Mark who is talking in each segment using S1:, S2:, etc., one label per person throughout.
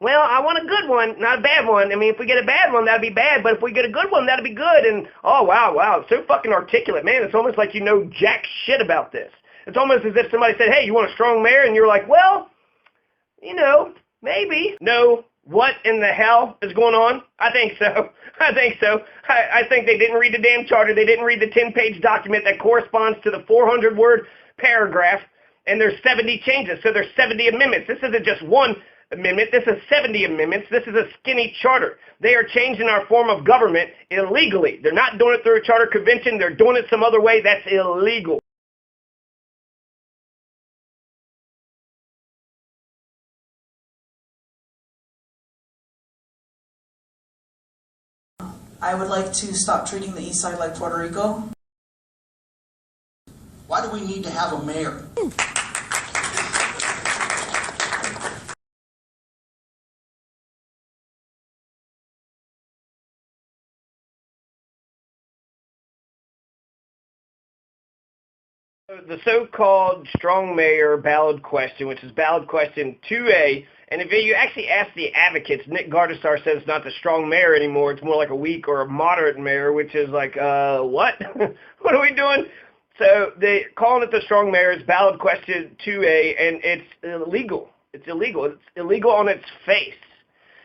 S1: well, I want a good one, not a bad one. I mean, if we get a bad one, that'd be bad, but if we get a good one, that'd be good. And, oh, wow, it's so fucking articulate. Man, it's almost like you know jack shit about this. It's almost as if somebody said, hey, you want a strong mayor? And you're like, well, maybe. No, what in the hell is going on? I think so. I think they didn't read the damn charter. They didn't read the 10-page document that corresponds to the 400-word paragraph, and there's 70 changes. So there's 70 amendments. This isn't just one amendment. This is 70 amendments. This is a skinny charter. They are changing our form of government illegally. They're not doing it through a charter convention. They're doing it some other way. That's illegal.
S2: I would like to stop treating the East Side like Puerto Rico.
S3: Why do we need to have a mayor?
S1: The so-called strong mayor ballot question, which is ballot question 2A, and if you actually ask the advocates, Nick Gardisar says it's not the strong mayor anymore, it's more like a weak or a moderate mayor, which is like, what? What are we doing? So they calling it the strong mayor. It's ballot question 2A, and it's illegal. It's illegal. It's illegal on its face.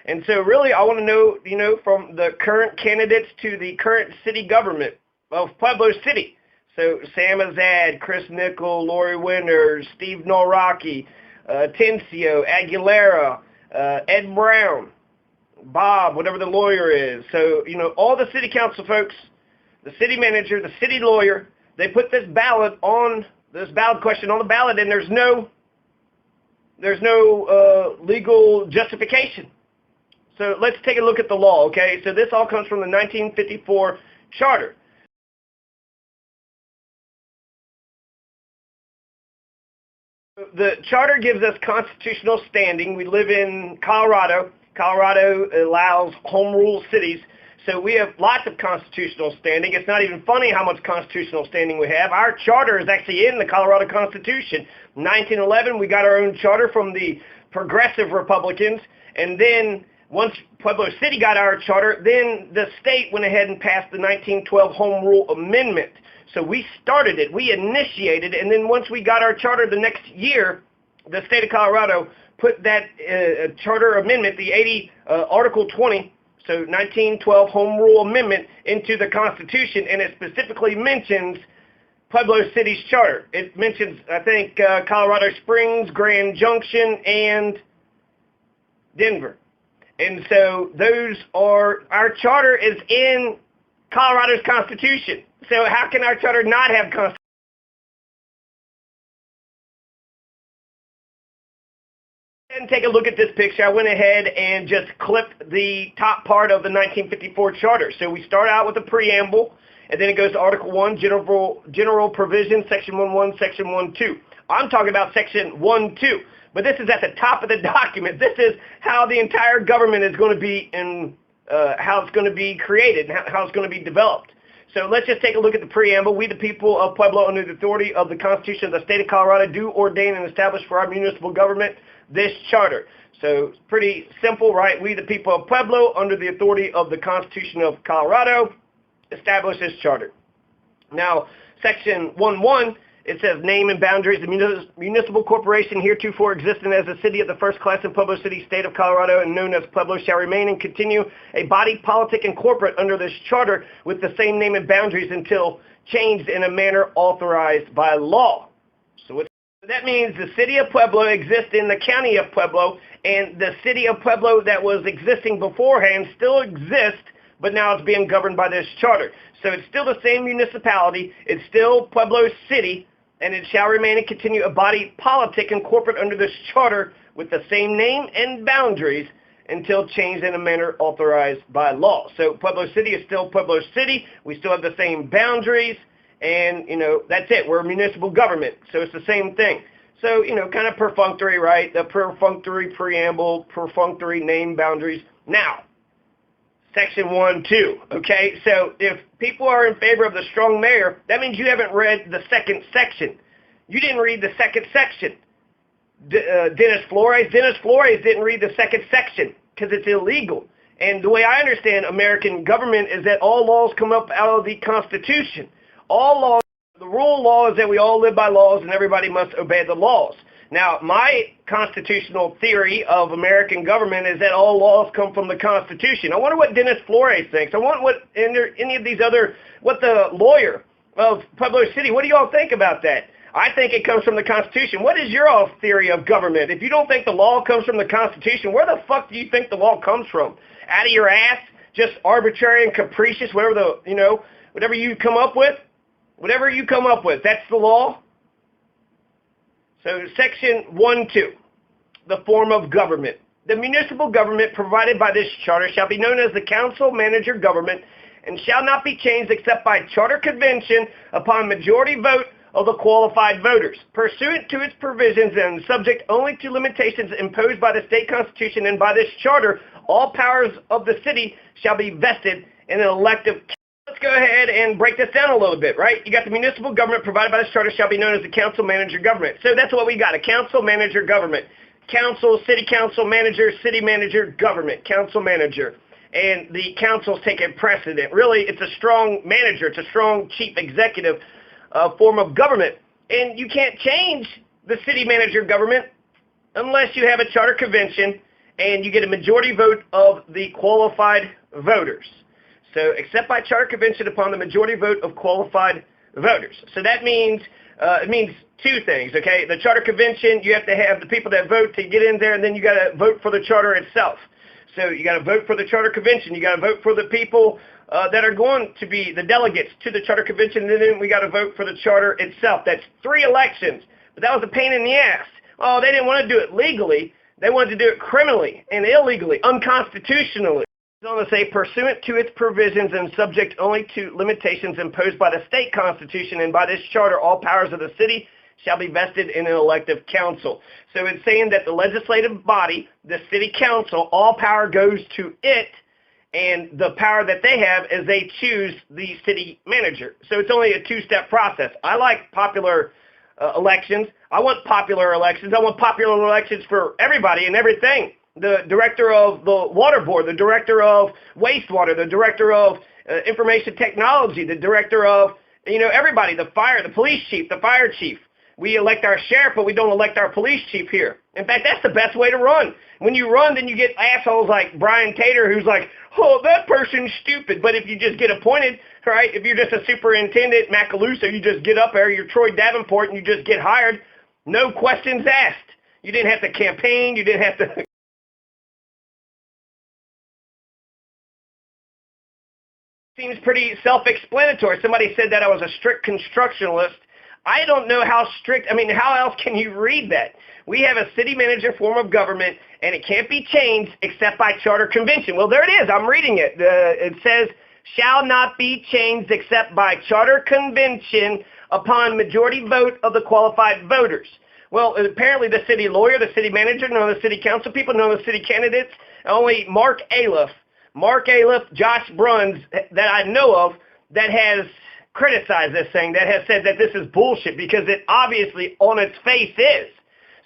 S1: And so really I want to know, from the current candidates to the current city government of Pueblo City. So Sam Azad, Chris Nickel, Lori Winters, Steve Noraki, Tencio, Aguilera, Ed Brown, Bob, whatever the lawyer is. So, all the city council folks, the city manager, the city lawyer, they put this ballot question on the ballot, and there's no legal justification. So let's take a look at the law, okay? So this all comes from the 1954 charter. The charter gives us constitutional standing. We live in Colorado. Colorado allows home rule cities, so we have lots of constitutional standing. It's not even funny how much constitutional standing we have. Our charter is actually in the Colorado Constitution. 1911, we got our own charter from the Progressive Republicans, and then once Pueblo City got our charter, then the state went ahead and passed the 1912 Home Rule Amendment. So we started it, we initiated it, and then once we got our charter the next year, the state of Colorado put that charter amendment, the Article 20, so 1912 Home Rule Amendment, into the Constitution, and it specifically mentions Pueblo City's charter. It mentions, I think, Colorado Springs, Grand Junction, and Denver. And so our charter is in Colorado's Constitution. So how can our charter not have Constitution? And take a look at this picture. I went ahead and just clipped the top part of the 1954 charter. So we start out with the preamble, and then it goes to Article 1, General Provision, Section 1.1, Section 1.2. I'm talking about Section 1.2. But this is at the top of the document. This is how the entire government is going to be how it's going to be created, and how it's going to be developed. So let's just take a look at the preamble. We, the people of Pueblo, under the authority of the Constitution of the State of Colorado, do ordain and establish for our municipal government this charter. So it's pretty simple, right? We, the people of Pueblo, under the authority of the Constitution of Colorado, establish this charter. Now, Section 1.1, it says, name and boundaries. The municipal corporation heretofore existing as a city of the first class in Pueblo City, State of Colorado, and known as Pueblo, shall remain and continue a body politic and corporate under this charter with the same name and boundaries until changed in a manner authorized by law. So that means the city of Pueblo exists in the county of Pueblo, and the city of Pueblo that was existing beforehand still exists, but now it's being governed by this charter. So it's still the same municipality, it's still Pueblo City, and it shall remain and continue a body politic and corporate under this charter with the same name and boundaries until changed in a manner authorized by law. So Pueblo City is still Pueblo City. We still have the same boundaries, and, that's it. We're a municipal government, so it's the same thing. So, kind of perfunctory, right? The perfunctory preamble, perfunctory name boundaries. Now, Section 1.2, okay? So if people are in favor of the strong mayor, that means you haven't read the second section. You didn't read the second section. Dennis Flores. Dennis Flores didn't read the second section because it's illegal. And the way I understand American government is that all laws come up out of the Constitution. All laws, the rule of law is that we all live by laws and everybody must obey the laws. Now, my constitutional theory of American government is that all laws come from the Constitution. I wonder what Dennis Flores thinks. I wonder what any of these other, what the lawyer of Pueblo City, what do you all think about that? I think it comes from the Constitution. What is your all theory of government? If you don't think the law comes from the Constitution, where the fuck do you think the law comes from? Out of your ass? Just arbitrary and capricious, whatever whatever you come up with? Whatever you come up with, that's the law? So section 1.2, the form of government. The municipal government provided by this charter shall be known as the council-manager government and shall not be changed except by charter convention upon majority vote of the qualified voters, pursuant to its provisions and subject only to limitations imposed by the state constitution and by this charter, all powers of the city shall be vested in an elective. Let's go ahead and break this down a little bit, right? You got the municipal government provided by this charter shall be known as the council-manager government. So that's what we got, a council-manager government. Council, city council, city manager, government, council-manager. And the council's taking precedent. Really, it's a strong manager. It's a strong chief executive form of government. And you can't change the city manager government unless you have a charter convention and you get a majority vote of the qualified voters. So, except by charter convention upon the majority vote of qualified voters. So that means, it means two things, okay? The charter convention, you have to have the people that vote to get in there, and then you got to vote for the charter itself. So you got to vote for the charter convention. You got to vote for the people that are going to be the delegates to the charter convention, and then we got to vote for the charter itself. That's 3 elections, but that was a pain in the ass. Oh, they didn't want to do it legally. They wanted to do it criminally and illegally, unconstitutionally. It's going to say, pursuant to its provisions and subject only to limitations imposed by the state constitution and by this charter, all powers of the city shall be vested in an elective council. So it's saying that the legislative body, the city council, all power goes to it, and the power that they have is they choose the city manager. So it's only a 2-step process. I like popular elections. I want popular elections. I want popular elections for everybody and everything. The director of the water board, the director of wastewater, the director of information technology, the director of, everybody, the police chief, the fire chief. We elect our sheriff, but we don't elect our police chief here. In fact, that's the best way to run. When you run, then you get assholes like Brian Tater, who's like, oh, that person's stupid. But if you just get appointed, right, if you're just a superintendent, Macaluso, you just get up there, you're Troy Davenport, and you just get hired, no questions asked. You didn't have to campaign. You didn't have to... Seems pretty self-explanatory. Somebody said that I was a strict constructionalist. I don't know how strict, how else can you read that? We have a city manager form of government, and it can't be changed except by charter convention. Well, there it is. I'm reading it. It says, shall not be changed except by charter convention upon majority vote of the qualified voters. Well, apparently the city lawyer, the city manager, none of the city council people, none of the city candidates, only Mark Aliff, Josh Bruns, that I know of, that has criticized this thing, that has said that this is bullshit, because it obviously on its face is.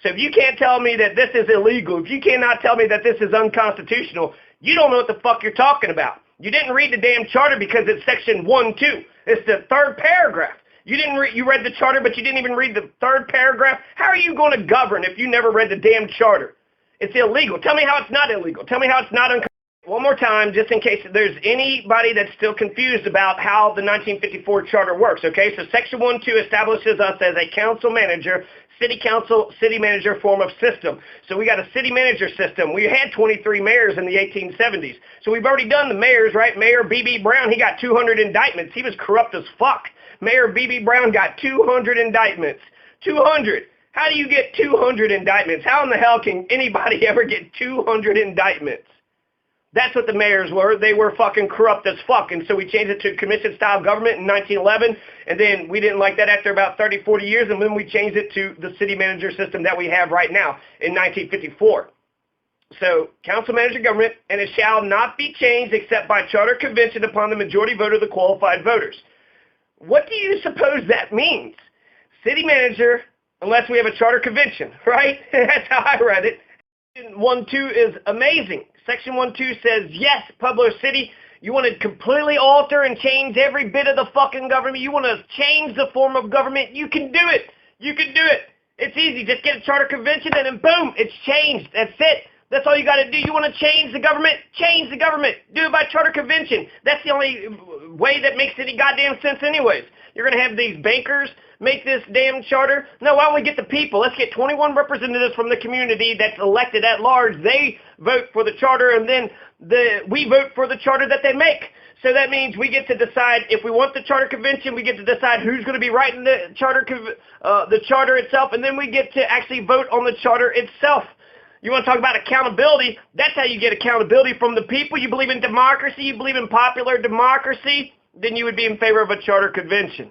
S1: So if you can't tell me that this is illegal, if you cannot tell me that this is unconstitutional, you don't know what the fuck you're talking about. You didn't read the damn charter because it's section 1.2. It's the 3rd paragraph. You read the charter, but you didn't even read the 3rd paragraph. How are you going to govern if you never read the damn charter? It's illegal. Tell me how it's not illegal. Tell me how it's not unconstitutional. One more time, just in case there's anybody that's still confused about how the 1954 charter works, okay? So section 1.2 establishes us as a council manager, city manager form of system. So we got a city manager system. We had 23 mayors in the 1870s. So we've already done the mayors, right? Mayor B.B. Brown, he got 200 indictments. He was corrupt as fuck. Mayor B.B. Brown got 200 indictments. 200. How do you get 200 indictments? How in the hell can anybody ever get 200 indictments? That's what the mayors were. They were fucking corrupt as fuck. And so we changed it to commission-style government in 1911. And then we didn't like that after about 30, 40 years. And then we changed it to the city manager system that we have right now in 1954. So council manager government, and it shall not be changed except by charter convention upon the majority vote of the qualified voters. What do you suppose that means? City manager unless we have a charter convention, right? That's how I read it. Section 1.2 is amazing. Section 1.2 says, yes, Pueblo City, you want to completely alter and change every bit of the fucking government. You want to change the form of government. You can do it. You can do it. It's easy. Just get a charter convention and then boom, it's changed. That's it. That's all you got to do. You want to change the government? Change the government. Do it by charter convention. That's the only way that makes any goddamn sense anyways. You're going to have these bankers make this damn charter? No, why don't we get the people? Let's get 21 representatives from the community that's elected at large. They vote for the charter, and then we vote for the charter that they make. So that means we get to decide if we want the charter convention. We get to decide who's going to be writing the charter itself, and then we get to actually vote on the charter itself. You want to talk about accountability? That's how you get accountability from the people. You believe in democracy, you believe in popular democracy, then you would be in favor of a charter convention.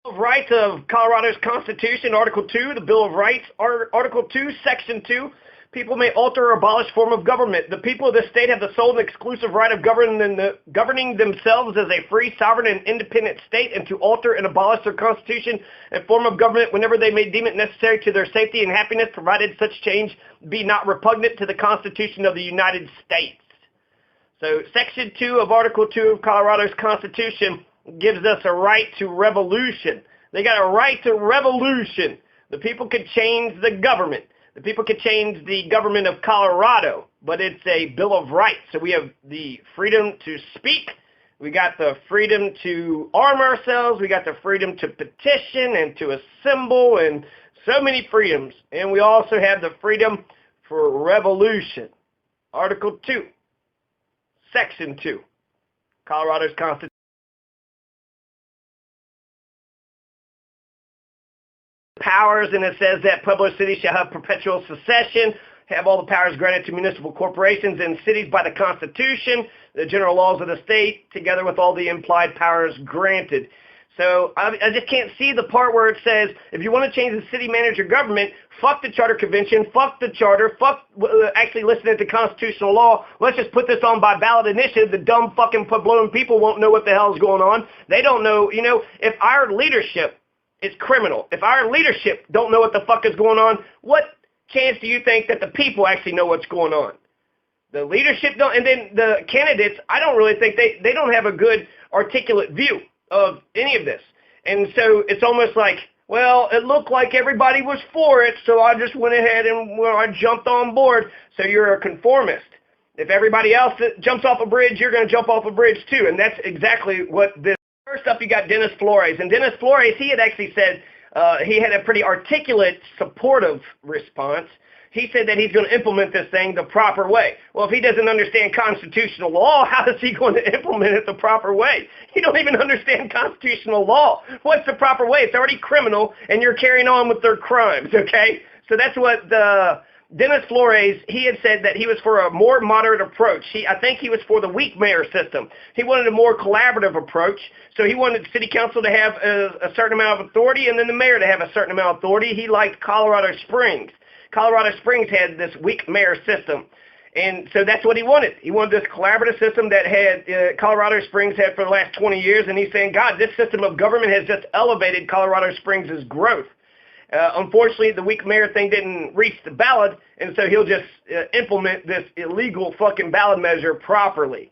S1: Bill of Rights of Colorado's Constitution, Article 2, the Bill of Rights, Article 2, Section 2, people may alter or abolish form of government. The people of this state have the sole and exclusive right of governing themselves as a free, sovereign, and independent state, and to alter and abolish their constitution and form of government whenever they may deem it necessary to their safety and happiness, provided such change be not repugnant to the Constitution of the United States. So Section 2 of Article 2 of Colorado's Constitution gives us a right to revolution. They got a right to revolution. The people could change the government. The people could change the government of Colorado, but it's a Bill of Rights. So we have the freedom to speak. We got the freedom to arm ourselves. We got the freedom to petition and to assemble, and so many freedoms. And we also have the freedom for revolution. Article 2, Section 2, Colorado's Constitution. Powers, and it says that Pueblo City shall have perpetual succession, have all the powers granted to municipal corporations and cities by the Constitution, the general laws of the state, together with all the implied powers granted. So I just can't see the part where it says, if you want to change the city manager government, fuck the charter convention, fuck the charter, fuck actually listening to constitutional law. Let's just put this on by ballot initiative. The dumb fucking Puebloan people won't know what the hell's going on. They don't know, if our leadership is criminal, if our leadership don't know what the fuck is going on, what chance do you think that the people actually know what's going on? The leadership don't, and then the candidates, I don't really think they don't have a good articulate view of any of this. And so it's almost like, well, it looked like everybody was for it, so I just went ahead and I jumped on board. So you're a conformist. If everybody else jumps off a bridge, you're going to jump off a bridge too. And that's exactly what this. First up, you got Dennis Flores. And Dennis Flores, he had actually said he had a pretty articulate, supportive response. He said that he's going to implement this thing the proper way. Well, if he doesn't understand constitutional law, how is he going to implement it the proper way? He don't even understand constitutional law. What's the proper way? It's already criminal, and you're carrying on with their crimes, okay? So that's what Dennis Flores, he had said that he was for a more moderate approach. I think he was for the weak mayor system. He wanted a more collaborative approach. So he wanted the city council to have a certain amount of authority and then the mayor to have a certain amount of authority. He liked Colorado Springs. Colorado Springs had this weak mayor system. And so that's what he wanted. He wanted this collaborative system that had Colorado Springs had for the last 20 years. And he's saying, God, this system of government has just elevated Colorado Springs' growth. Unfortunately, the weak mayor thing didn't reach the ballot, and so he'll just implement this illegal fucking ballot measure properly.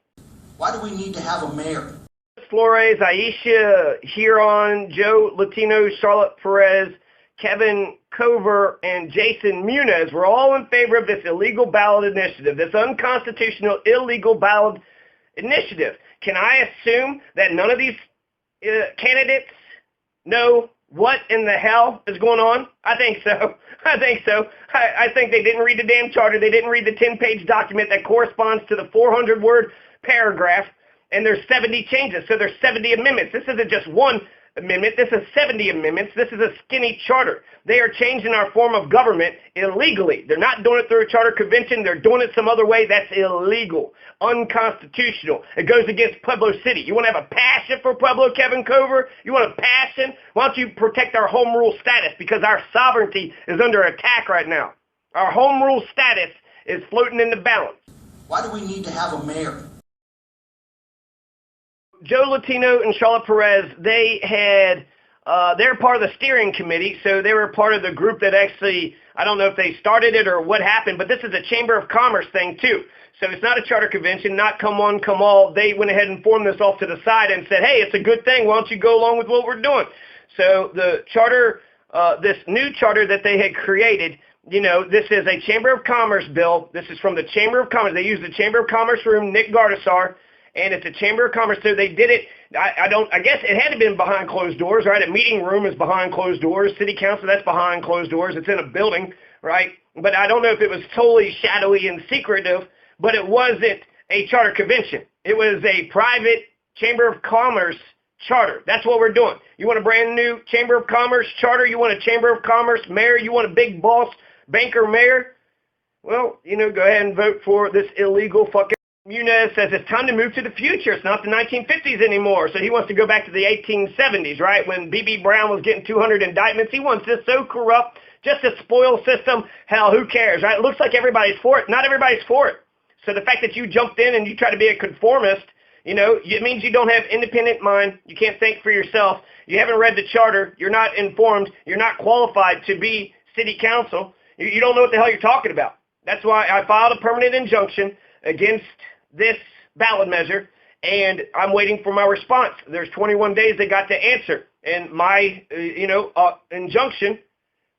S3: Why do we need to have a mayor?
S1: Flores, Aisha Huron, Joe Latino, Charlotte Perez, Kevin Cover, and Jason Muniz were all in favor of this illegal ballot initiative, this unconstitutional illegal ballot initiative. Can I assume that none of these candidates know what in the hell is going on? I think so. I think they didn't read the damn charter. They didn't read the 10-page document that corresponds to the 400-word paragraph, and there's 70 changes. So there's 70 amendments. This isn't just one amendment. This is 70 amendments. This is a skinny charter. They are changing our form of government illegally. They're not doing it through a charter convention. They're doing it some other way. That's illegal, unconstitutional. It goes against Pueblo City. You want to have a passion for Pueblo, Kevin Cover? You want a passion? Why don't you protect our home rule status? Because our sovereignty is under attack right now. Our home rule status is floating in the balance.
S3: Why do we need to have a mayor?
S1: Joe Latino and Charlotte Perez, they're part of the steering committee, so they were part of the group that actually, I don't know if they started it or what happened, but this is a Chamber of Commerce thing too. So it's not a charter convention, not come one, come all. They went ahead and formed this off to the side and said, hey, it's a good thing. Why don't you go along with what we're doing? So the charter, this new charter that they had created, this is a Chamber of Commerce bill. This is from the Chamber of Commerce. They use the Chamber of Commerce room, Nick Gardasar, and it's a Chamber of Commerce. So they did it. I guess it had to been behind closed doors, right? A meeting room is behind closed doors. City council, that's behind closed doors. It's in a building, right? But I don't know if it was totally shadowy and secretive, but it wasn't a charter convention. It was a private Chamber of Commerce charter. That's what we're doing. You want a brand new Chamber of Commerce charter? You want a Chamber of Commerce mayor? You want a big boss banker mayor? Well, go ahead and vote for this illegal fucking. Muniz says it's time to move to the future. It's not the 1950s anymore. So he wants to go back to the 1870s, right? When B.B. Brown was getting 200 indictments. He wants this so corrupt, just a spoil system. Hell, who cares, right? It looks like everybody's for it. Not everybody's for it. So the fact that you jumped in and you try to be a conformist, it means you don't have independent mind. You can't think for yourself. You haven't read the charter. You're not informed. You're not qualified to be city council. You don't know what the hell you're talking about. That's why I filed a permanent injunction against this ballot measure, and I'm waiting for my response. There's 21 days they got to answer, and my, injunction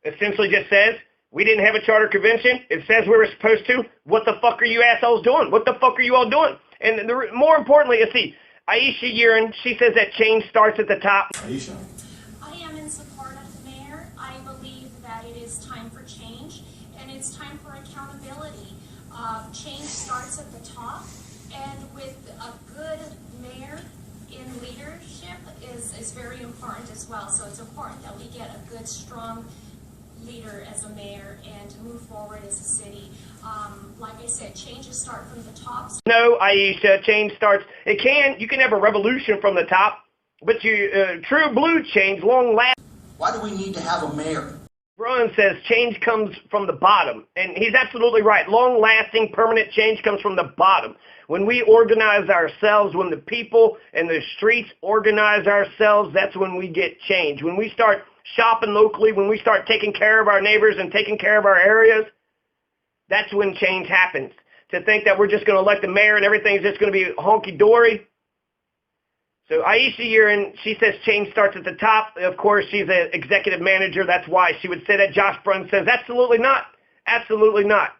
S1: essentially just says, we didn't have a charter convention. It says we were supposed to. What the fuck are you assholes doing? What the fuck are you all doing? And more importantly, let's see, Aisha Urin, she says that change starts at the top.
S4: Aisha?
S5: I am in support of the mayor. I believe that it is time for change, and it's time for accountability. Change starts at the top, and with a good mayor in leadership is very important as well. So it's important that we get a good, strong leader as a mayor and move forward as a city. Like I said, changes start from the top.
S1: No, Aisha, change starts. You can have a revolution from the top, but true blue change, long lasting.
S3: Why do we need to have a mayor?
S1: Brian says change comes from the bottom, and he's absolutely right. Long-lasting, permanent change comes from the bottom. When we organize ourselves, when the people and the streets organize ourselves, that's when we get change. When we start shopping locally, when we start taking care of our neighbors and taking care of our areas, that's when change happens. To think that we're just going to elect the mayor and everything's just going to be honky-dory. So Aisha Urin, she says change starts at the top. Of course, she's an executive manager. That's why she would say that. Josh Brunn says absolutely not. Absolutely not.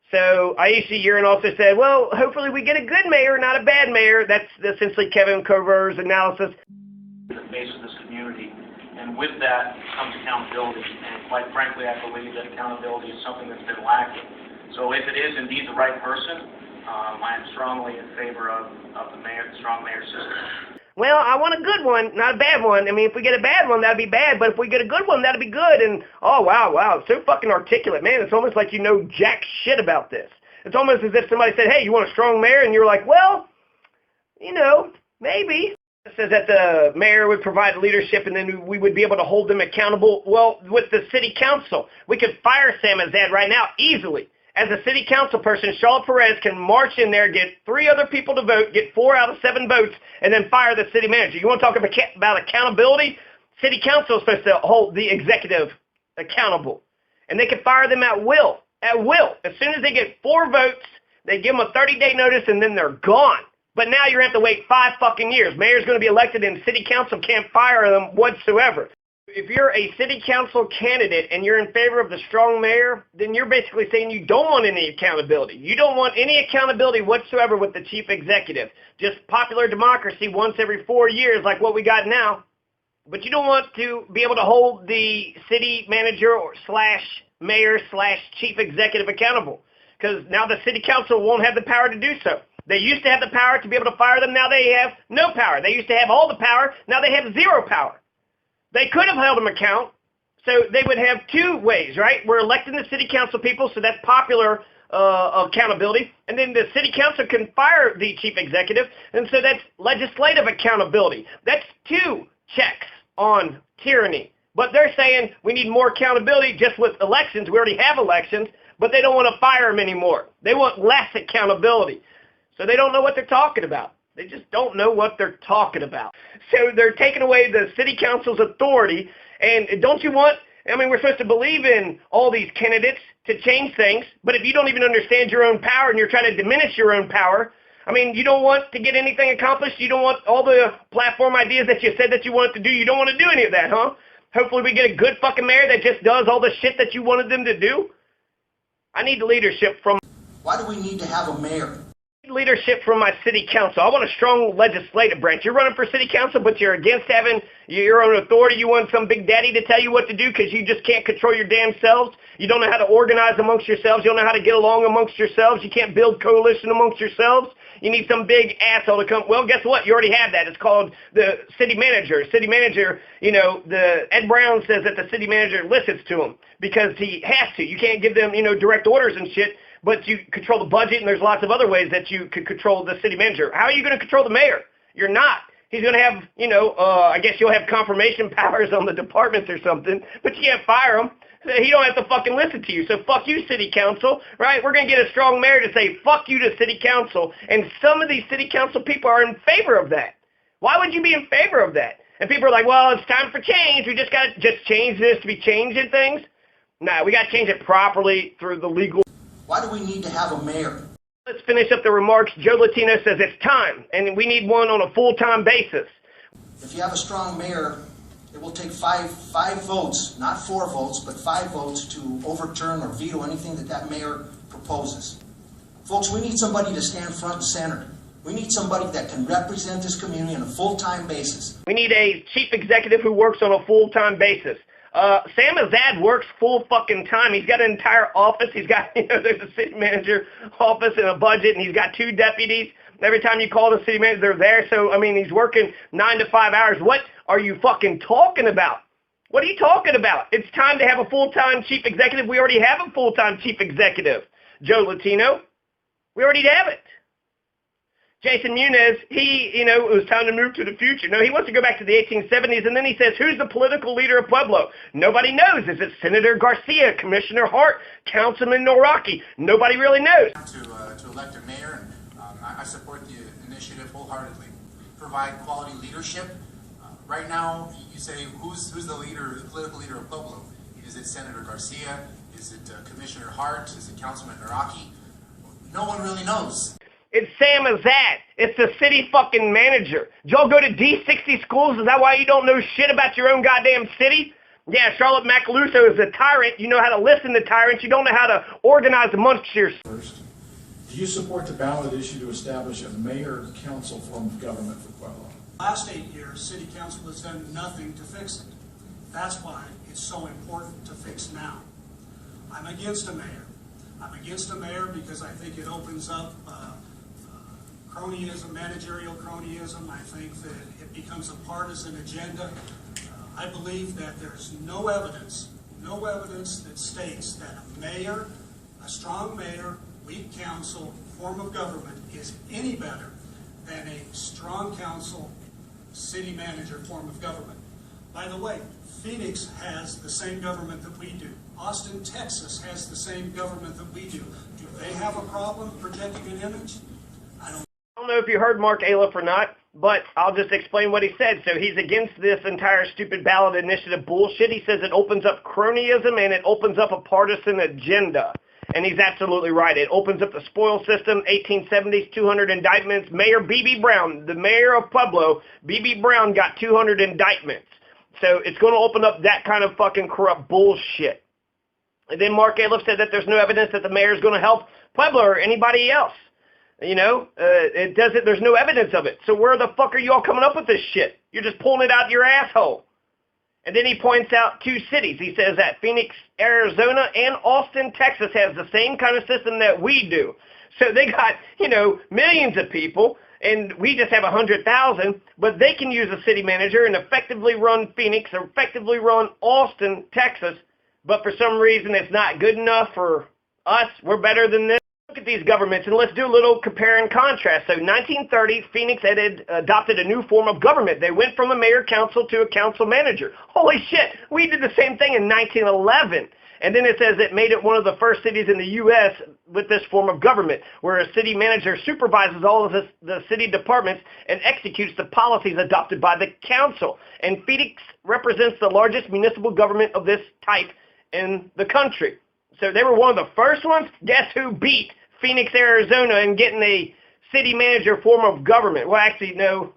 S1: So Aisha Urin also said, well, hopefully we get a good mayor, not a bad mayor. That's essentially Kevin Cover's analysis.
S6: The face of this community. And with that comes accountability. And quite frankly, I believe that accountability is something that's been lacking. So if it is indeed the right person, I am strongly in favor of the strong mayor system.
S1: Well, I want a good one, not a bad one. I mean, if we get a bad one, that'd be bad. But if we get a good one, that'd be good. And, oh, wow, so fucking articulate. Man, it's almost like you know jack shit about this. It's almost as if somebody said, hey, you want a strong mayor? And you're like, well, maybe. It says that the mayor would provide leadership and then we would be able to hold them accountable. Well, with the city council, we could fire Sam Azad right now easily. As a city council person, Charlotte Perez can march in there, get 3 other people to vote, get 4 out of 7 votes, and then fire the city manager. You want to talk about accountability? City council is supposed to hold the executive accountable. And they can fire them at will. At will. As soon as they get 4 votes, they give them a 30-day notice, and then they're gone. But now you're going to have to wait 5 fucking years. Mayor's going to be elected, and city council can't fire them whatsoever. If you're a city council candidate and you're in favor of the strong mayor, then you're basically saying you don't want any accountability. You don't want any accountability whatsoever with the chief executive. Just popular democracy once every 4 years like what we got now. But you don't want to be able to hold the city manager or slash mayor slash chief executive accountable. Because now the city council won't have the power to do so. They used to have the power to be able to fire them. Now they have no power. They used to have all the power. Now they have 0 power. They could have held them account, so they would have 2 ways, right? We're electing the city council people, so that's popular accountability. And then the city council can fire the chief executive, and so that's legislative accountability. That's 2 checks on tyranny. But they're saying we need more accountability just with elections. We already have elections, but they don't want to fire them anymore. They want less accountability. So they don't know what they're talking about. They just don't know what they're talking about. So they're taking away the city council's authority. And don't you want, I mean, we're supposed to believe in all these candidates to change things, but if you don't even understand your own power and you're trying to diminish your own power, I mean, you don't want to get anything accomplished? You don't want all the platform ideas that you said that you wanted to do? You don't want to do any of that, huh? Hopefully we get a good fucking mayor that just does all the shit that you wanted them to do. I need leadership from...
S3: Why do we need to have a mayor?
S1: Leadership from my city council. I want a strong legislative branch. You're running for city council, but you're against having your own authority. You want some big daddy to tell you what to do because you just can't control your damn selves. You don't know how to organize amongst yourselves. You don't know how to get along amongst yourselves. You can't build coalition amongst yourselves. You need some big asshole to come. Well, guess what? You already have that. It's called the city manager. City manager, you know, Ed Brown says that the city manager listens to him because he has to. You can't give them, you know, direct orders and shit. But you control the budget, and there's lots of other ways that you could control the city manager. How are you going to control the mayor? You're not. He's going to have, you know, I guess you'll have confirmation powers on the departments or something, but you can't fire him. He don't have to fucking listen to you. So fuck you, city council, right? We're going to get a strong mayor to say fuck you to city council, and some of these city council people are in favor of that. Why would you be in favor of that? And people are like, well, it's time for change. We just got to just change this to be changing things. Nah, we got to change it properly through the legal.
S3: Why do we need to have a mayor?
S1: Let's finish up the remarks. Joe Latino says it's time, and we need one on a full-time basis.
S3: If you have a strong mayor, it will take five votes, not 4 votes, but 5 votes to overturn or veto anything that mayor proposes. Folks, we need somebody to stand front and center. We need somebody that can represent this community on a full-time basis.
S1: We need a chief executive who works on a full-time basis. Sam Azad works full fucking time. He's got an entire office. He's got, you know, there's a city manager office and a budget, and he's got 2 deputies. Every time you call the city manager, they're there. So, I mean, he's working 9 to 5 hours. What are you fucking talking about? What are you talking about? It's time to have a full-time chief executive. We already have a full-time chief executive, Joe Latino. We already have it. Jason Muniz, it was time to move to the future. No, he wants to go back to the 1870s, and then he says, who's the political leader of Pueblo? Nobody knows. Is it Senator Garcia, Commissioner Hart, Councilman Noraki? Nobody really knows.
S4: To elect a mayor, and I support the initiative wholeheartedly. Provide quality leadership. Right now, you say, who's the leader, the political leader of Pueblo? Is it Senator Garcia? Is it Commissioner Hart? Is it Councilman Noraki? No one really knows.
S1: It's Sam Azad. It's the city fucking manager. Did y'all go to D60 schools? Is that why you don't know shit about your own goddamn city? Yeah, Charlotte Macaluso is a tyrant. You know how to listen to tyrants. You don't know how to organize amongst yourselves.
S7: First, do you support the ballot issue to establish a mayor-council form of government for Pueblo?
S8: Last 8 years, City Council has done nothing to fix it. That's why it's so important to fix now. I'm against a mayor. I'm against a mayor because I think it opens up cronyism, managerial cronyism. I think that it becomes a partisan agenda. I believe that there's no evidence that states that a mayor, a strong mayor, weak council form of government is any better than a strong council, city manager form of government. By the way, Phoenix has the same government that we do. Austin, Texas has the same government that we do. Do they have a problem projecting an image? I don't
S1: know if you heard Mark Aliff or not, but I'll just explain what he said. So he's against this entire stupid ballot initiative bullshit. He says it opens up cronyism and it opens up a partisan agenda. And he's absolutely right. It opens up the spoil system, 1870s, 200 indictments. Mayor B.B. Brown, the mayor of Pueblo, B.B. Brown got 200 indictments. So it's going to open up that kind of fucking corrupt bullshit. And then Mark Aliff said that there's no evidence that the mayor is going to help Pueblo or anybody else. There's no evidence of it. So where the fuck are you all coming up with this shit? You're just pulling it out your asshole. And then he points out 2 cities. He says that Phoenix, Arizona, and Austin, Texas has the same kind of system that we do. So they got, millions of people, and we just have 100,000, but they can use a city manager and effectively run Phoenix or effectively run Austin, Texas, but for some reason it's not good enough for us. We're better than this. Look at at these governments and let's do a little compare and contrast. So 1930, Phoenix had adopted a new form of government. They went from a mayor council to a council manager. Holy shit, we did the same thing in 1911. And then it says it made it one of the first cities in the U.S. with this form of government, where a city manager supervises all of the city departments and executes the policies adopted by the council. And Phoenix represents the largest municipal government of this type in the country. So they were one of the first ones. Guess who beat Phoenix, Arizona in getting a city manager form of government? Well, actually, no.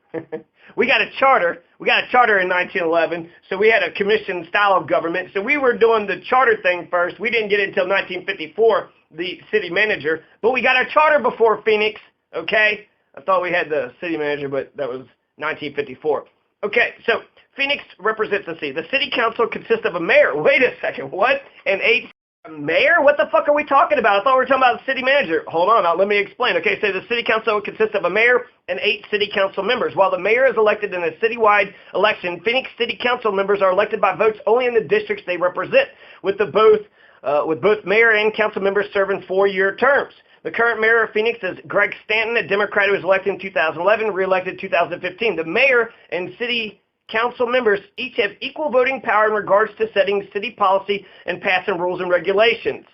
S1: We got a charter. We got a charter in 1911, so we had a commission style of government. So we were doing the charter thing first. We didn't get it until 1954, the city manager. But we got our charter before Phoenix, okay? I thought we had the city manager, but that was 1954. Okay, so Phoenix represents the city. The city council consists of a mayor. Wait a second, what? And 8 mayor? What the fuck are we talking about? I thought we were talking about the city manager. Hold on, let me explain. Okay, so the city council consists of a mayor and 8 city council members. While the mayor is elected in a citywide election, Phoenix city council members are elected by votes only in the districts they represent, with both mayor and council members serving 4-year terms. The current mayor of Phoenix is Greg Stanton, a Democrat who was elected in 2011, re-elected in 2015. The mayor and city council members each have equal voting power in regards to setting city policy and passing rules and regulations.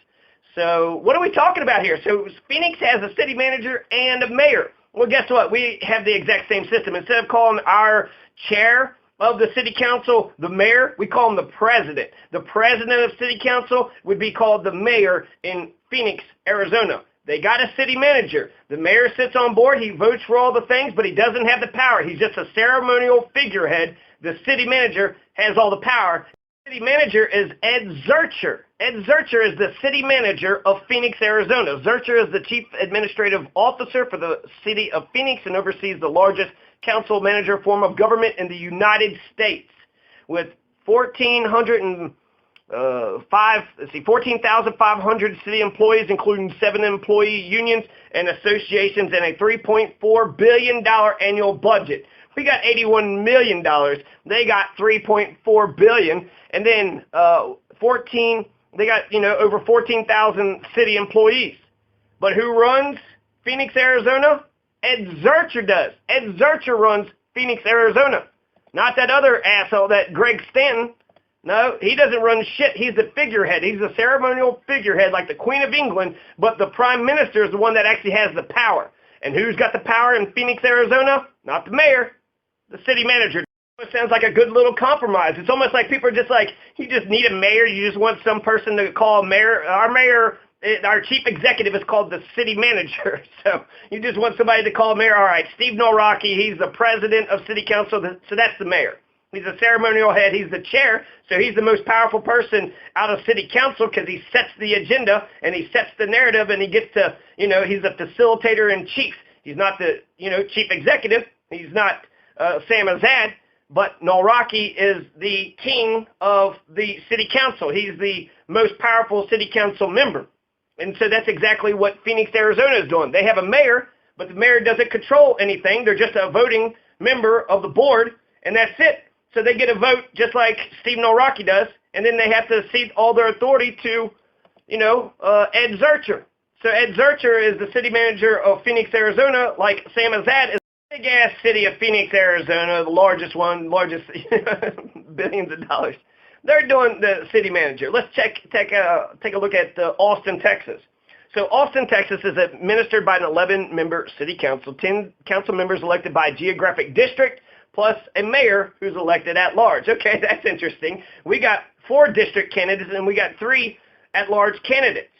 S1: So what are we talking about here? So Phoenix has a city manager and a mayor. Well, guess what? We have the exact same system. Instead of calling our chair of the city council the mayor, we call him the president. The president of city council would be called the mayor in Phoenix, Arizona. They got a city manager. The mayor sits on board. He votes for all the things, but he doesn't have the power. He's just a ceremonial figurehead. The city manager has all the power. The city manager is Ed Zurcher. Ed Zurcher is the city manager of Phoenix, Arizona. Zurcher is the chief administrative officer for the city of Phoenix and oversees the largest council manager form of government in the United States, with 14,500 city employees, including 7 employee unions and associations, and a $3.4 billion annual budget. We got $81 million. They got $3.4 billion, and then they got over 14,000 city employees. But who runs Phoenix, Arizona? Ed Zurcher does. Ed Zurcher runs Phoenix, Arizona. Not that other asshole, that Greg Stanton. No, he doesn't run shit. He's the figurehead. He's the ceremonial figurehead like the Queen of England, but the Prime Minister is the one that actually has the power. And who's got the power in Phoenix, Arizona? Not the mayor, the city manager. It sounds like a good little compromise. It's almost like people are just like, you just need a mayor. You just want some person to call a mayor. Our mayor, our chief executive is called the city manager. So you just want somebody to call a mayor. All right, Steve Noraki, he's the president of city council, so that's the mayor. He's a ceremonial head. He's the chair, so he's the most powerful person out of city council because he sets the agenda and he sets the narrative and he gets to, he's a facilitator in chief. He's not the, chief executive. He's not Sam Azad, but Noraki is the king of the city council. He's the most powerful city council member. And so that's exactly what Phoenix, Arizona is doing. They have a mayor, but the mayor doesn't control anything. They're just a voting member of the board, and that's it. So they get a vote just like Steve Noraki does, and then they have to cede all their authority to, Ed Zurcher. So Ed Zurcher is the city manager of Phoenix, Arizona, like Sam Azad is the big-ass city of Phoenix, Arizona, the largest billions of dollars. They're doing the city manager. Let's take a look at Austin, Texas. So Austin, Texas is administered by an 11-member city council, 10 council members elected by geographic district, plus a mayor who's elected at large. Okay, that's interesting. We got 4 district candidates and we got 3 at-large candidates,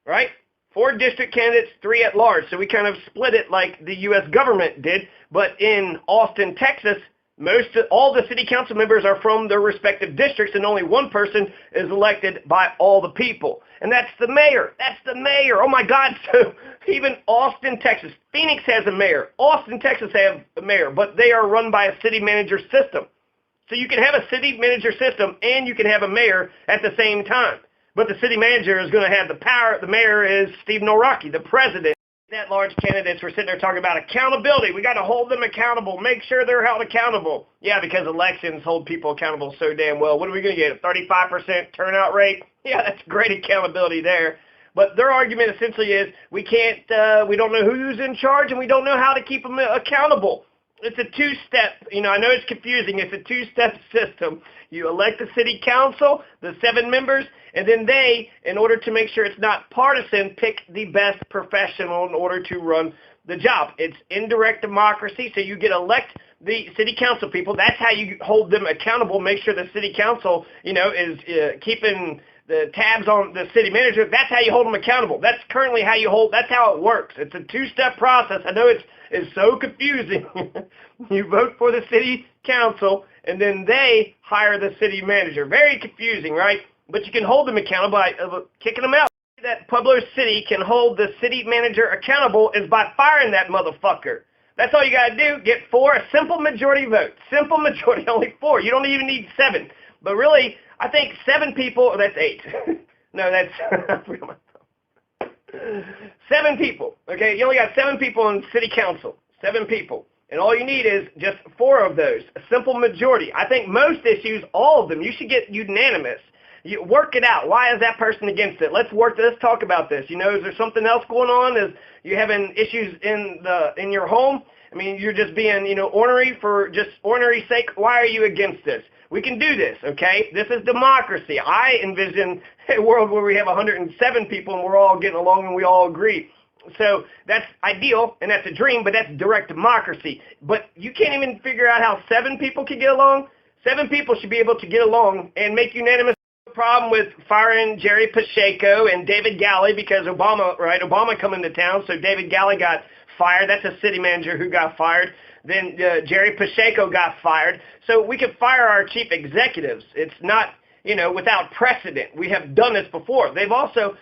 S1: right? 4 district candidates, 3 at large. So we kind of split it like the U.S. government did. But in Austin, Texas, all the city council members are from their respective districts, and only one person is elected by all the people. And that's the mayor. That's the mayor. Oh, my God. So even Austin, Texas. Phoenix has a mayor. Austin, Texas have a mayor, but they are run by a city manager system. So you can have a city manager system and you can have a mayor at the same time. But the city manager is going to have the power. The mayor is Steve Noraki, the president. That large candidates were sitting there talking about accountability. We got to hold them accountable. Make sure they're held accountable. Yeah, because elections hold people accountable so damn well. What are we going to get, a 35% turnout rate? Yeah, that's great accountability there. But their argument essentially is we don't know who's in charge and we don't know how to keep them accountable. It's a two-step, I know it's confusing. It's a two-step system. You elect the city council, the 7 members, and then they, in order to make sure it's not partisan, pick the best professional in order to run the job. It's indirect democracy, so you elect the city council people. That's how you hold them accountable, make sure the city council, is keeping the tabs on the city manager. That's how you hold them accountable. That's currently that's how it works. It's a two-step process. I know it's so confusing. You vote for the city council, and then they hire the city manager. Very confusing, right? But you can hold them accountable by kicking them out. That Pueblo City can hold the city manager accountable is by firing that motherfucker. That's all you got to do. Get 4, a simple majority vote. Simple majority, only 4. You don't even need 7. But really, I think 7 people, that's 8. No, that's, I forgot my phone. 7 people, okay? You only got 7 people in city council. 7 people. And all you need is just 4 of those. A simple majority. I think most issues, all of them, you should get unanimous. You work it out. Why is that person against it? Let's talk about this. Is there something else going on? Is you having issues in your home? I mean, you're just being, ornery for just ornery sake. Why are you against this? We can do this, okay? This is democracy. I envision a world where we have 107 people and we're all getting along and we all agree. So that's ideal and that's a dream, but that's direct democracy. But you can't even figure out how 7 people can get along. 7 people should be able to get along and make unanimous. Problem with firing Jerry Pacheco and David Galley because Obama come into town, so David Galley got fired. That's a city manager who got fired. Then Jerry Pacheco got fired. So we could fire our chief executives. It's not, without precedent. We have done this before. They've also,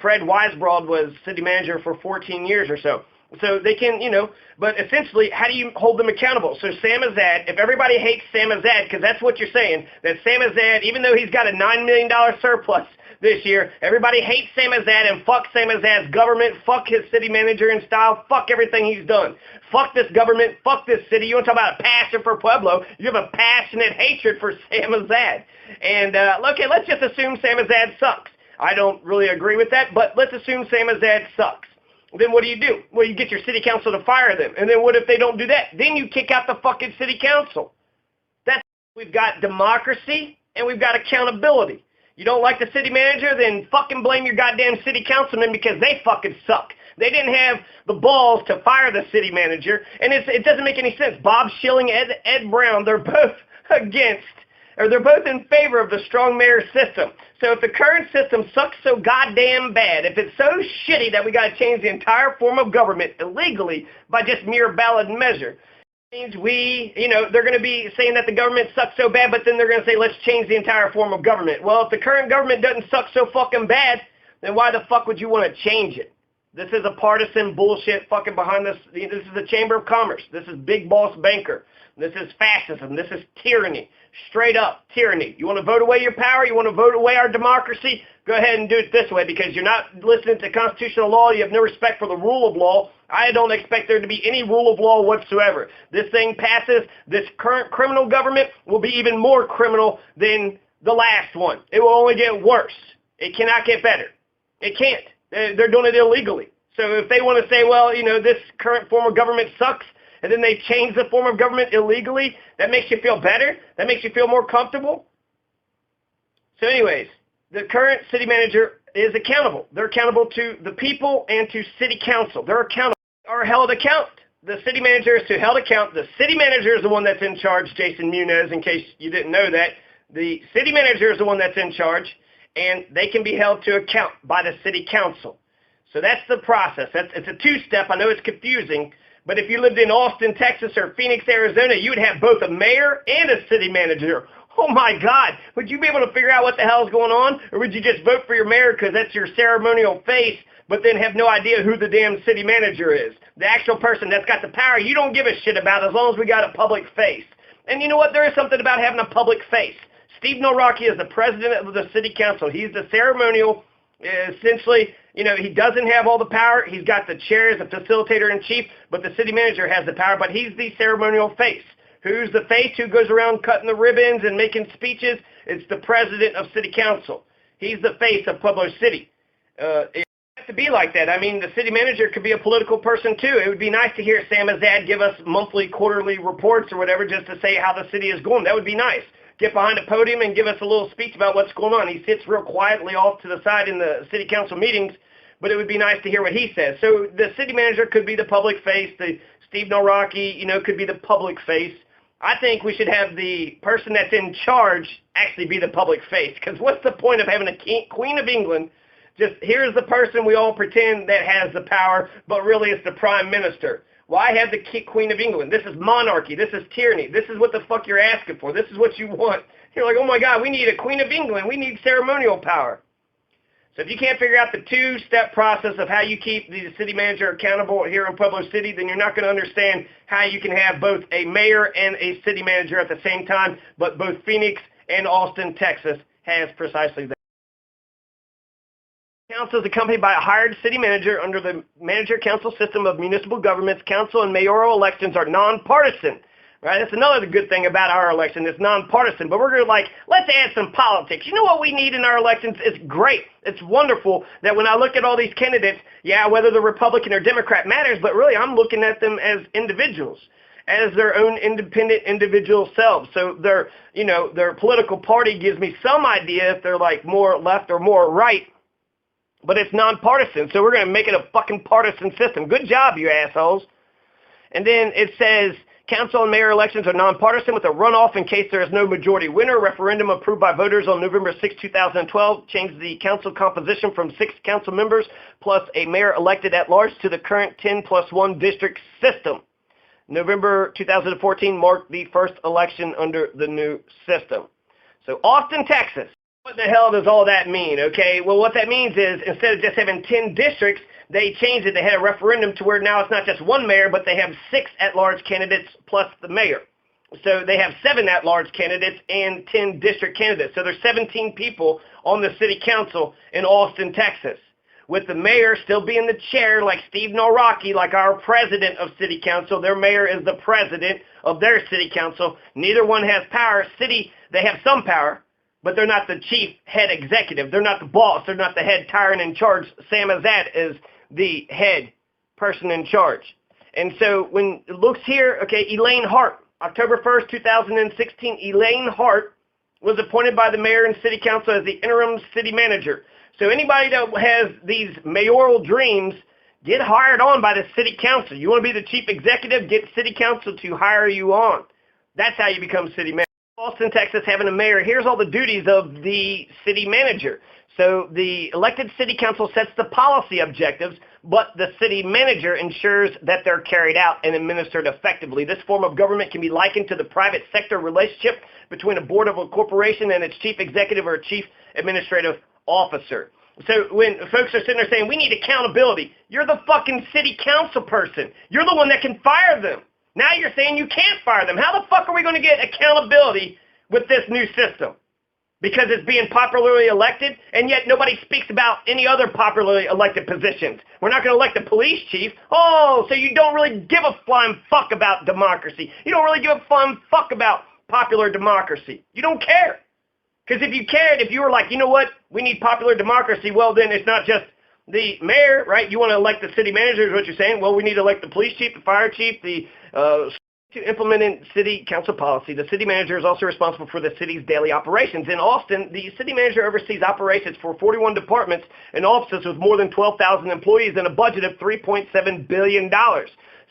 S1: Fred Weisbrod was city manager for 14 years or so. So they can, but essentially, how do you hold them accountable? So Sam Azad, if everybody hates Sam Azad, because that's what you're saying, that Sam Azad, even though he's got a $9 million surplus this year, everybody hates Sam Azad and fuck Sam Azad's government, fuck his city manager and style, fuck everything he's done. Fuck this government, fuck this city. You want to talk about a passion for Pueblo? You have a passionate hatred for Sam Azad. And, okay, let's just assume Sam Azad sucks. I don't really agree with that, but let's assume Sam Azad sucks. Then what do? Well, you get your city council to fire them. And then what if they don't do that? Then you kick out the fucking city council. We've got democracy and we've got accountability. You don't like the city manager, then fucking blame your goddamn city councilman because they fucking suck. They didn't have the balls to fire the city manager. And it doesn't make any sense. Bob Schilling, Ed Brown, they're both they're both in favor of the strong mayor system. So if the current system sucks so goddamn bad, if it's so shitty that we got to change the entire form of government illegally by just mere ballot measure, it means they're going to be saying that the government sucks so bad, but then they're going to say, let's change the entire form of government. Well, if the current government doesn't suck so fucking bad, then why the fuck would you want to change it? This is a partisan bullshit fucking behind this. This is the Chamber of Commerce. This is big boss banker. This is fascism. This is tyranny. Straight up tyranny. You want to vote away your power? You want to vote away our democracy? Go ahead and do it this way because you're not listening to constitutional law. You have no respect for the rule of law. I don't expect there to be any rule of law whatsoever. This thing passes. This current criminal government will be even more criminal than the last one. It will only get worse. It cannot get better. It can't. They're doing it illegally. So if they want to say, well, this current form of government sucks, and then they change the form of government illegally, that makes you feel better? That makes you feel more comfortable? So anyways, the current city manager is accountable. They're accountable to the people and to city council. They're accountable, are held account. The city manager is to held account. The city manager is the one that's in charge, Jason Muniz, in case you didn't know that. The city manager is the one that's in charge, and they can be held to account by the city council. So that's the process. It's a two-step. I know it's confusing. But if you lived in Austin, Texas, or Phoenix, Arizona, you would have both a mayor and a city manager. Oh, my God. Would you be able to figure out what the hell is going on? Or would you just vote for your mayor because that's your ceremonial face, but then have no idea who the damn city manager is? The actual person that's got the power you don't give a shit about as long as we got a public face. And you know what? There is something about having a public face. Steve Noraki is the president of the city council. He's the ceremonial, essentially, he doesn't have all the power. He's got the chair as a facilitator-in-chief, but the city manager has the power, but he's the ceremonial face. Who's the face who goes around cutting the ribbons and making speeches? It's the president of city council. He's the face of Pueblo City. It has to be like that. I mean, the city manager could be a political person too. It would be nice to hear Sam Azad give us monthly, quarterly reports or whatever just to say how the city is going. That would be nice. Get behind a podium and give us a little speech about what's going on. He sits real quietly off to the side in the city council meetings, but it would be nice to hear what he says. So the city manager could be the public face. The Steve Noraki, could be the public face. I think we should have the person that's in charge actually be the public face, because what's the point of having a Queen of England? Just here's the person we all pretend that has the power, but really it's the prime minister. Why have the Queen of England? This is monarchy. This is tyranny. This is what the fuck you're asking for. This is what you want. You're like, oh my God, we need a Queen of England. We need ceremonial power. So if you can't figure out the two-step process of how you keep the city manager accountable here in Pueblo City, then you're not going to understand how you can have both a mayor and a city manager at the same time, but both Phoenix and Austin, Texas has precisely that. Council is accompanied by a hired city manager under the manager-council system of municipal governments. Council and mayoral elections are nonpartisan. Right? That's another good thing about our election. It's nonpartisan. But we're going to let's add some politics. You know what we need in our elections? It's great. It's wonderful that when I look at all these candidates, whether they're Republican or Democrat matters, but really I'm looking at them as individuals, as their own independent individual selves. So their political party gives me some idea if they're more left or more right, but it's nonpartisan. So we're going to make it a fucking partisan system. Good job, you assholes. And then it says, council and mayor elections are nonpartisan with a runoff in case there is no majority winner. Referendum approved by voters on November 6, 2012 changed the council composition from 6 council members plus a mayor elected at large to the current 10+1 district system. November 2014 marked the first election under the new system. So Austin, Texas. What the hell does all that mean, okay? Well, what that means is instead of just having 10 districts, they changed it. They had a referendum to where now it's not just one mayor, but they have 6 at-large candidates plus the mayor. So they have 7 at-large candidates and 10 district candidates. So there's 17 people on the city council in Austin, Texas, with the mayor still being the chair like Steve Noraki, like our president of city council. Their mayor is the president of their city council. Neither one has power. City, they have some power, but they're not the chief head executive. They're not the boss. They're not the head tyrant in charge. Sam Azad is the head person in charge. And so when it looks here, okay, Elaine Hart, October 1st, 2016, Elaine Hart was appointed by the mayor and city council as the interim city manager. So anybody that has these mayoral dreams, get hired on by the city council. You want to be the chief executive, get city council to hire you on. That's how you become city manager. Austin, Texas, having a mayor, here's all the duties of the city manager. So the elected city council sets the policy objectives, but the city manager ensures that they're carried out and administered effectively. This form of government can be likened to the private sector relationship between a board of a corporation and its chief executive or chief administrative officer. So when folks are sitting there saying, we need accountability, you're the fucking city council person. You're the one that can fire them. Now you're saying you can't fire them. How the fuck are we going to get accountability with this new system? Because it's being popularly elected, and yet nobody speaks about any other popularly elected positions. We're not going to elect a police chief. Oh, so you don't really give a flying fuck about democracy. You don't really give a flying fuck about popular democracy. You don't care. Because if you cared, if you were like, you know what, we need popular democracy, well, then it's not just the mayor, right? You want to elect the city manager is what you're saying. Well, we need to elect the police chief, the fire chief, to implement in city council policy. The city manager is also responsible for the city's daily operations. In Austin, the city manager oversees operations for 41 departments and offices with more than 12,000 employees and a budget of $3.7 billion.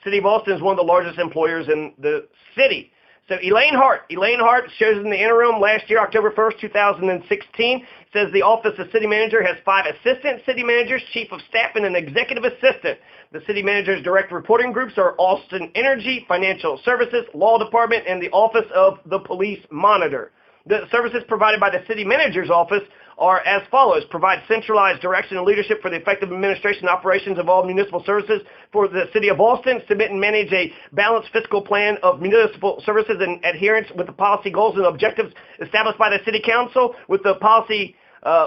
S1: City of Austin is one of the largest employers in the city. So Elaine Hart shows in the interim last year, October 1st, 2016, says the office of city manager has 5 assistant city managers, chief of staff, and an executive assistant. The city manager's direct reporting groups are Austin Energy, Financial Services, Law Department, and the Office of the Police Monitor. The services provided by the city manager's office are as follows: provide centralized direction and leadership for the effective administration and operations of all municipal services for the city of Austin, submit and manage a balanced fiscal plan of municipal services in adherence with the policy goals and objectives established by the city council, with the policy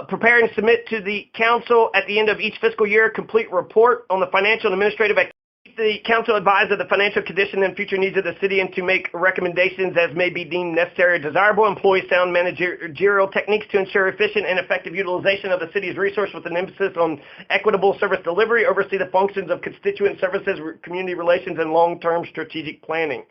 S1: prepare and submit to the council at the end of each fiscal year a complete report on the financial and administrative activity keep the council advised of the financial condition and future needs of the city and to make recommendations as may be deemed necessary or desirable. Employ sound managerial techniques to ensure efficient and effective utilization of the city's resource with an emphasis on equitable service delivery. Oversee the functions of constituent services, community relations, and long-term strategic planning.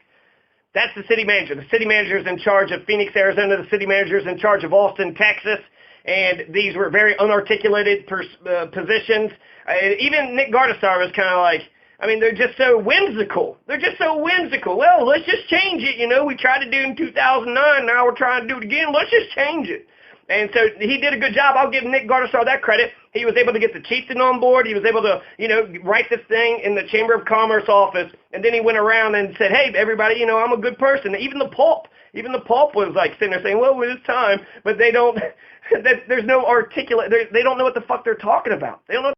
S1: That's the city manager. The city manager is in charge of Phoenix, Arizona. The city manager is in charge of Austin, Texas. And these were very unarticulated positions. Even Nick Gardesar was kind of like, I mean, they're just so whimsical. They're just so whimsical. Well, let's just change it. You know, we tried to do it in 2009. Now we're trying to do it again. Let's just change it. And so he did a good job. I'll give Nick Gardesar that credit. He was able to get the chieftain on board. He was able to, you know, write this thing in the Chamber of Commerce office. And then he went around and said, hey, everybody, you know, I'm a good person. Even the Pope was like sitting there saying, well, it's time. But they don't, there's no articulate, they don't know what the fuck they're talking about. They don't know.